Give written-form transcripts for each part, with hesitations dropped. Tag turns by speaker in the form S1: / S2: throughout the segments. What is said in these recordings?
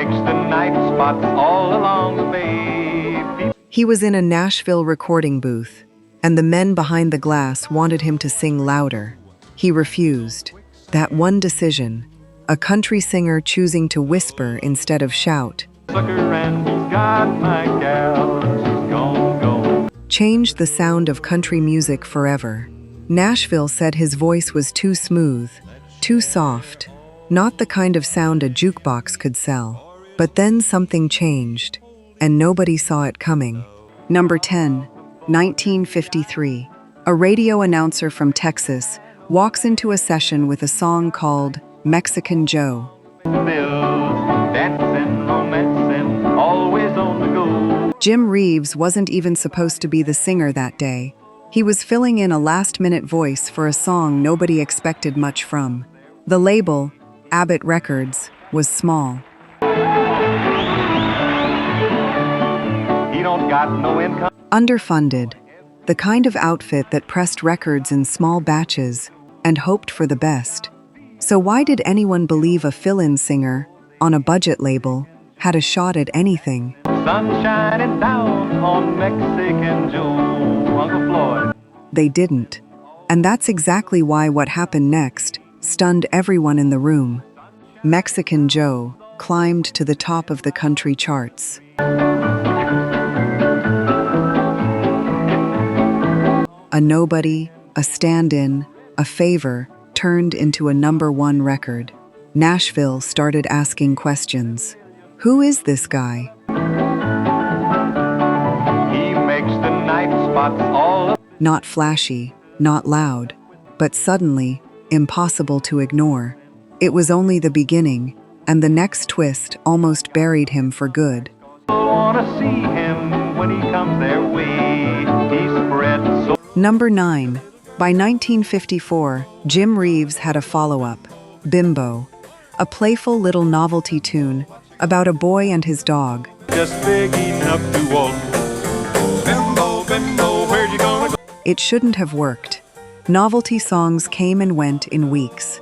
S1: makes the night spots all along the bay.
S2: He was in a Nashville recording booth, and the men behind the glass wanted him to sing louder. He refused. That one decision, a country singer choosing to whisper instead of shout,
S1: Sucker, and he's got my gal, she's gone, gone.
S2: changed the sound of country music forever. Nashville said his voice was too smooth, too soft, not the kind of sound a jukebox could sell. But then something changed, and nobody saw it coming. Number 10, 1953. A radio announcer from Texas walks into a session with a song called Mexican Joe.
S1: Dancing, romancing, always on the go.
S2: Jim Reeves wasn't even supposed to be the singer that day. He was filling in a last-minute voice for a song nobody expected much from. The label, Abbott Records, was small.
S1: He don't got no income.
S2: Underfunded, the kind of outfit that pressed records in small batches and hoped for the best. So why did anyone believe a fill-in singer, on a budget label, had a shot at anything?
S1: Sun shining down on Mexican Joe, Uncle Floyd.
S2: They didn't. And that's exactly why what happened next stunned everyone in the room. Mexican Joe climbed to the top of the country charts. A nobody, a stand-in, a favor turned into a #1 record. Nashville started asking questions. Who is this guy?
S1: He makes the night spots all.
S2: Not flashy, not loud, but suddenly impossible to ignore. It was only the beginning, and the next twist almost buried him for good.
S1: Wanna see him when he comes their way. He spread so.
S2: Number 9. By 1954, Jim Reeves had a follow-up, Bimbo, a playful little novelty tune about a boy and his dog.
S1: Just big enough to walk. Bimbo, Bimbo, where you gonna go?
S2: It shouldn't have worked. Novelty songs came and went in weeks.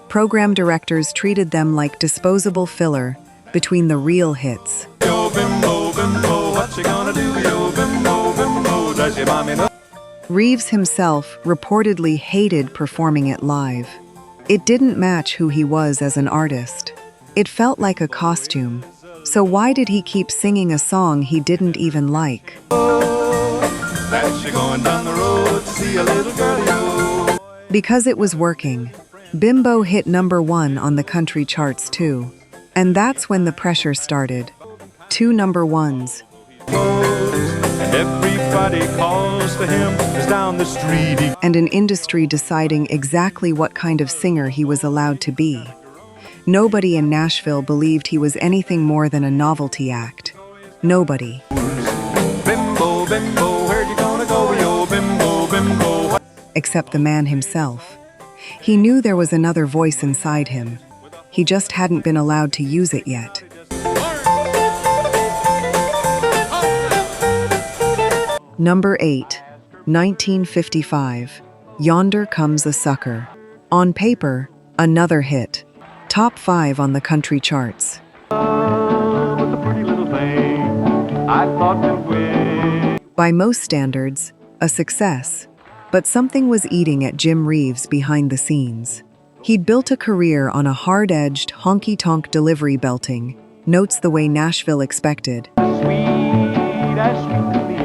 S2: Program directors treated them like disposable filler between the real hits.
S1: Yo, Bimbo, Bimbo, what you gonna do? Yo, Bimbo, Bimbo, does your mommy know?
S2: Reeves himself reportedly hated performing it live. It didn't match who he was as an artist. It felt like a costume. So why did he keep singing a song he didn't even like?
S1: That you're going down the road to see a little girl, yo.
S2: Because it was working. Bimbo hit #1 on the country charts too. And that's when the pressure started. 2 #1s.
S1: And everybody calls to him as down the street he
S2: And an industry deciding exactly what kind of singer he was allowed to be. Nobody in Nashville believed he was anything more than a novelty act. Nobody.
S1: Bimbo, Bimbo, where you gonna go, yo, Bimbo, Bimbo.
S2: Except the man himself. He knew there was another voice inside him. He just hadn't been allowed to use it yet. Number 8, 1955. Yonder Comes a Sucker. On paper, another hit. Top 5 on the country charts.
S1: With a pretty little thing, I thought that we.
S2: By most standards, a success. But something was eating at Jim Reeves behind the scenes. He'd built a career on a hard-edged, honky-tonk delivery belting, notes the way Nashville expected.
S1: Sweet as sweet to me,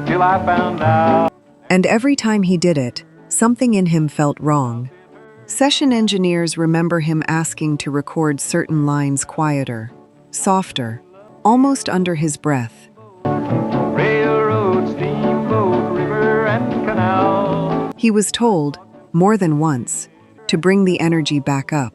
S1: till I found out.
S2: And every time he did it, something in him felt wrong. Session engineers remember him asking to record certain lines quieter, softer, almost under his breath.
S1: Railroad, steamboat, river, and canal.
S2: He was told, more than once, to bring the energy back up.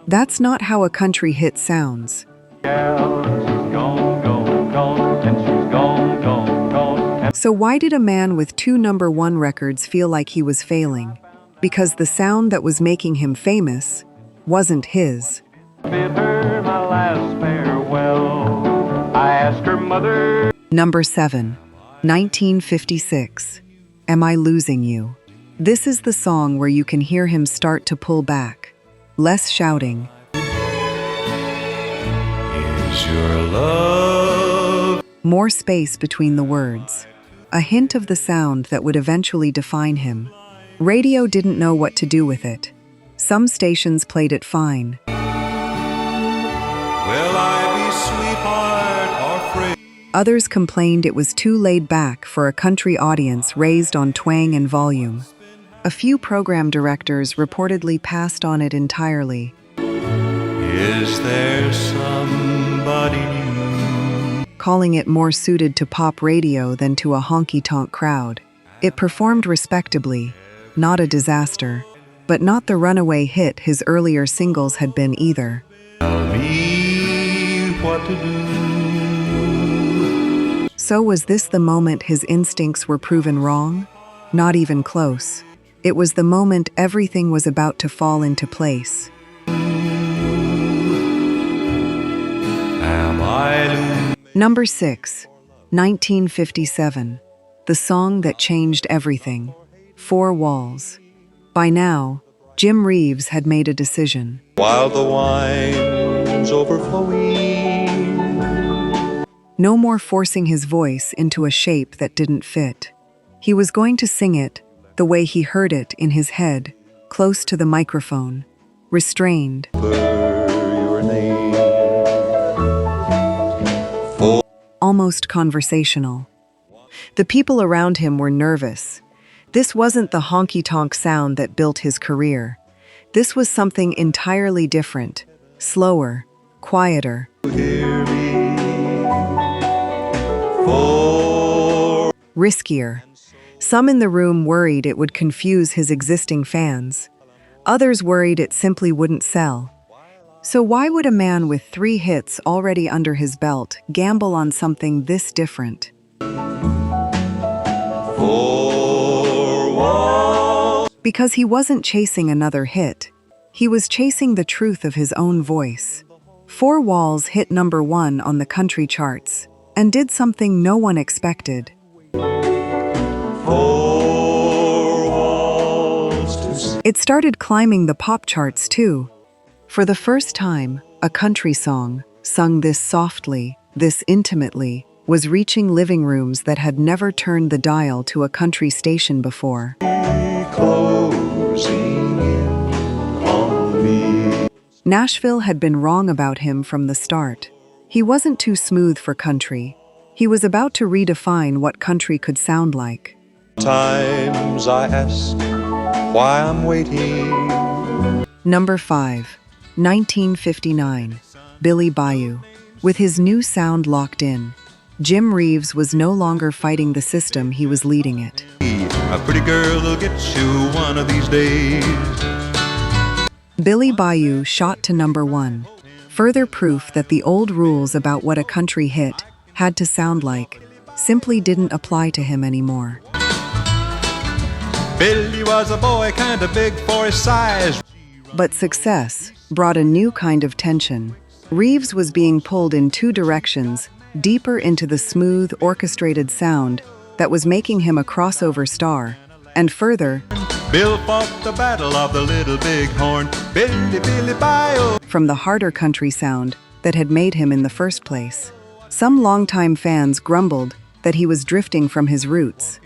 S2: That's not how a country hit sounds.
S1: Gal, she's gone, gone, gone, and she's gone, gone, gone.
S2: So why did a man with 2 #1 records feel like he was failing? Because the sound that was making him famous wasn't his.
S1: Bid her my last farewell. I asked her mother.
S2: Number 7, 1956. Am I Losing You? This is the song where you can hear him start to pull back. Less shouting.
S3: your love.
S2: More space between the words. A hint of the sound that would eventually define him. Radio didn't know what to do with it. Some stations played it fine.
S3: Will I be sweetheart or free?
S2: Others complained it was too laid back for a country audience raised on twang and volume. A few program directors reportedly passed on it entirely.
S3: Is there somebody new?
S2: Calling it more suited to pop radio than to a honky-tonk crowd. It performed respectably, not a disaster, but not the runaway hit his earlier singles had been either.
S3: Tell me what to do.
S2: So was this the moment his instincts were proven wrong? Not even close. It was the moment everything was about to fall into place.
S3: Am I
S2: Number 6, 1957. The song that changed everything. 4 Walls. By now, Jim Reeves had made a decision.
S3: while the wine's overflowing?
S2: No more forcing his voice into a shape that didn't fit. He was going to sing it the way he heard it in his head, close to the microphone, restrained,
S3: Your name.
S2: almost conversational. The people around him were nervous. This wasn't the honky-tonk sound that built his career. This was something entirely different, slower, quieter,
S3: Hear me. For
S2: riskier. Some in the room worried it would confuse his existing fans. Others worried it simply wouldn't sell. So why would a man with 3 hits already under his belt gamble on something this different?
S3: 4 walls.
S2: Because he wasn't chasing another hit. He was chasing the truth of his own voice. 4 Walls hit number 1 on the country charts and did something no one expected.
S3: 4 walls to see.
S2: It started climbing the pop charts too. For the first time, a country song, sung this softly, this intimately, was reaching living rooms that had never turned the dial to a country station before.
S3: Closing in on me.
S2: Nashville had been wrong about him from the start. He wasn't too smooth for country. He was about to redefine what country could sound like.
S3: Times I ask why I'm waiting.
S2: Number 5, 1959, Billy Bayou. With his new sound locked in, Jim Reeves was no longer fighting the system, he was leading it.
S3: A pretty girl will get you one of these days.
S2: Billy Bayou shot to number 1. Further proof that the old rules about what a country hit had to sound like simply didn't apply to him anymore.
S3: Billy was a boy kinda big for his size.
S2: But success brought a new kind of tension. Reeves was being pulled in 2 directions, deeper into the smooth, orchestrated sound that was making him a crossover star, and further,
S3: Bill fought the battle of the Little Big Horn. Billy, Billy Bayou.
S2: from the harder country sound that had made him in the first place. Some longtime fans grumbled that he was drifting from his roots.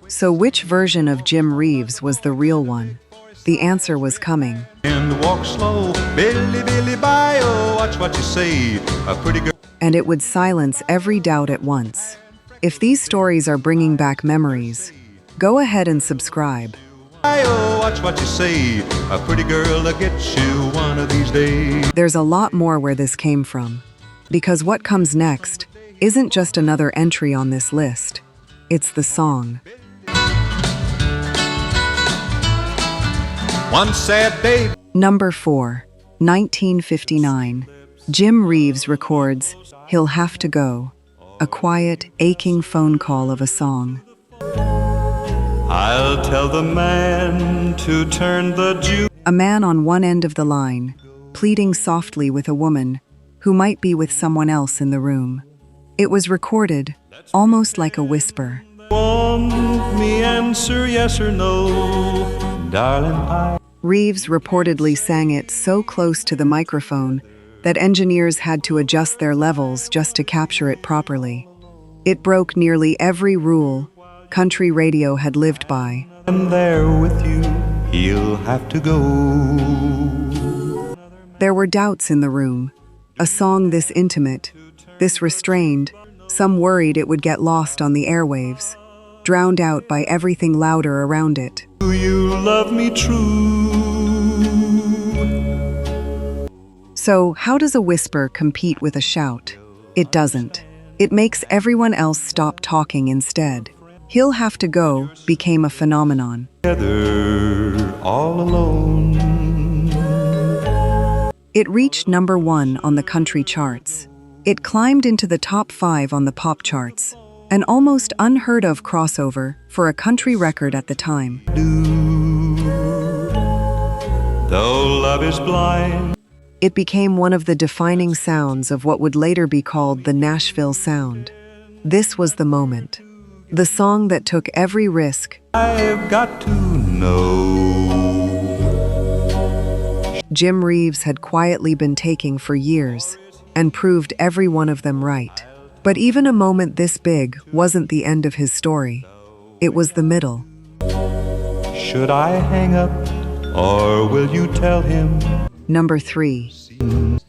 S2: So which version of Jim Reeves was the real one? The answer was coming.
S3: And walk slow. Billy, Billy Bayou. Watch what you say. A pretty girl.
S2: And it would silence every doubt at once. If these stories are bringing back memories, go ahead and subscribe.
S3: Watch what you say. A pretty girl will get you one of these days.
S2: There's a lot more where this came from. Because what comes next isn't just another entry on this list. It's the song.
S3: One sad day.
S2: Number 4, 1959. Jim Reeves records He'll Have to Go, a quiet, aching phone call of a song.
S3: I'll tell the man to turn the juice.
S2: A man on one end of the line, pleading softly with a woman who might be with someone else in the room. It was recorded, almost like a whisper.
S3: Want me answer yes or no, darling, I.
S2: Reeves reportedly sang it so close to the microphone that engineers had to adjust their levels just to capture it properly. It broke nearly every rule country radio had lived by.
S3: I'm there with you, he'll have to go.
S2: There were doubts in the room. A song this intimate, this restrained, some worried it would get lost on the airwaves, drowned out by everything louder around it.
S3: Do you love me true?
S2: So, how does a whisper compete with a shout? It doesn't. It makes everyone else stop talking instead. He'll Have to Go became a phenomenon.
S3: Together, all alone.
S2: It reached number 1 on the country charts. It climbed into the top 5 on the pop charts, an almost unheard of crossover for a country record at the time.
S3: Though love is blind.
S2: It became one of the defining sounds of what would later be called the Nashville sound. This was the moment. The song that took every risk.
S3: I've got to know.
S2: Jim Reeves had quietly been taking for years and proved every one of them right. But even a moment this big wasn't the end of his story. It was the middle.
S3: Should I hang up, or will you tell him?
S2: Number 3.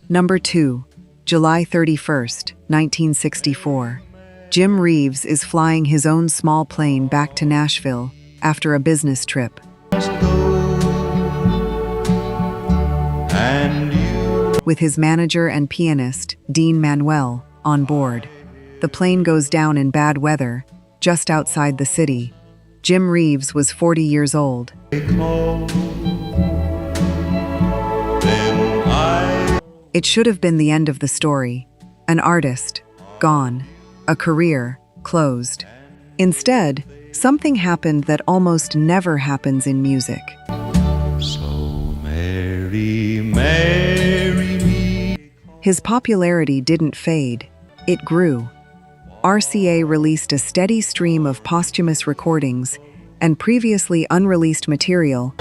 S2: Number 2, July 31st, 1964. Jim Reeves is flying his own small plane back to Nashville after a business trip. With his manager and pianist, Dean Manuel, on board. The plane goes down in bad weather, just outside the city. Jim Reeves was 40 years old. It should have been the end of the story. An artist, gone. A career, closed. Instead, something happened that almost never happens in music.
S3: So marry, marry me.
S2: His popularity didn't fade, it grew. RCA released a steady stream of posthumous recordings and previously unreleased material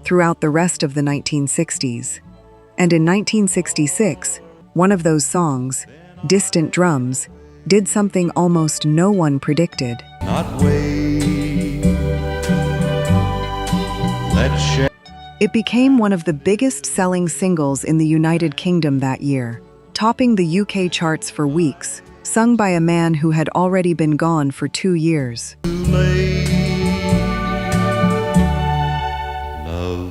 S2: throughout the rest of the 1960s. And in 1966, one of those songs, Distant Drums, did something almost no one predicted.
S3: Not wait. Let's share.
S2: It became one of the biggest selling singles in the United Kingdom that year, topping the UK charts for weeks, sung by a man who had already been gone for 2 years.
S3: Love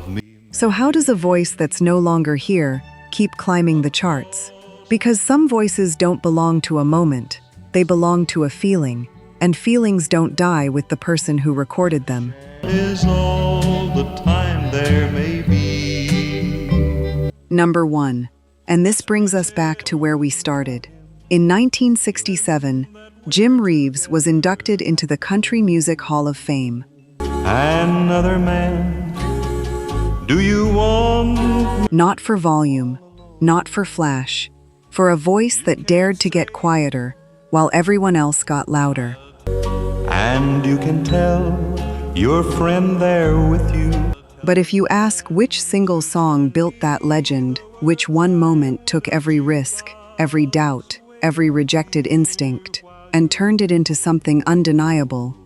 S3: me.
S2: So how does a voice that's no longer here keep climbing the charts? Because some voices don't belong to a moment, they belong to a feeling, and feelings don't die with the person who recorded them.
S3: Is all the time there may be.
S2: Number 1, and this brings us back to where we started. In 1967, Jim Reeves was inducted into the Country Music Hall of Fame.
S3: Another man. Do you want?
S2: Not for volume, not for flash, for a voice that dared to get quieter while everyone else got louder.
S3: And you can tell your friend there with you.
S2: But if you ask which single song built that legend, which one moment took every risk, every doubt, every rejected instinct, and turned it into something undeniable,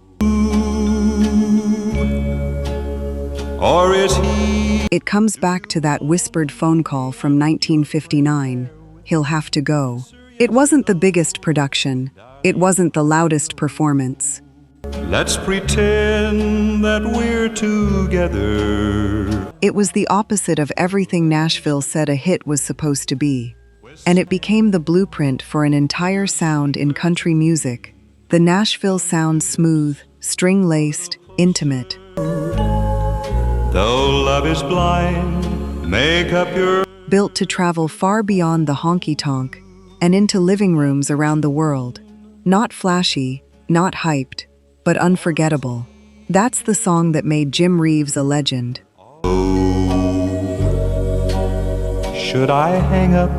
S3: Or is he?
S2: it comes back to that whispered phone call from 1959, He'll Have to Go. It wasn't the biggest production. It wasn't the loudest performance.
S3: Let's pretend that we're together.
S2: It was the opposite of everything Nashville said a hit was supposed to be. And it became the blueprint for an entire sound in country music. The Nashville sound smooth, string-laced, intimate.
S3: Though love is blind, make up your.
S2: Built to travel far beyond the honky-tonk and into living rooms around the world. Not flashy, not hyped, but unforgettable. That's the song that made Jim Reeves a legend.
S3: Should I hang up,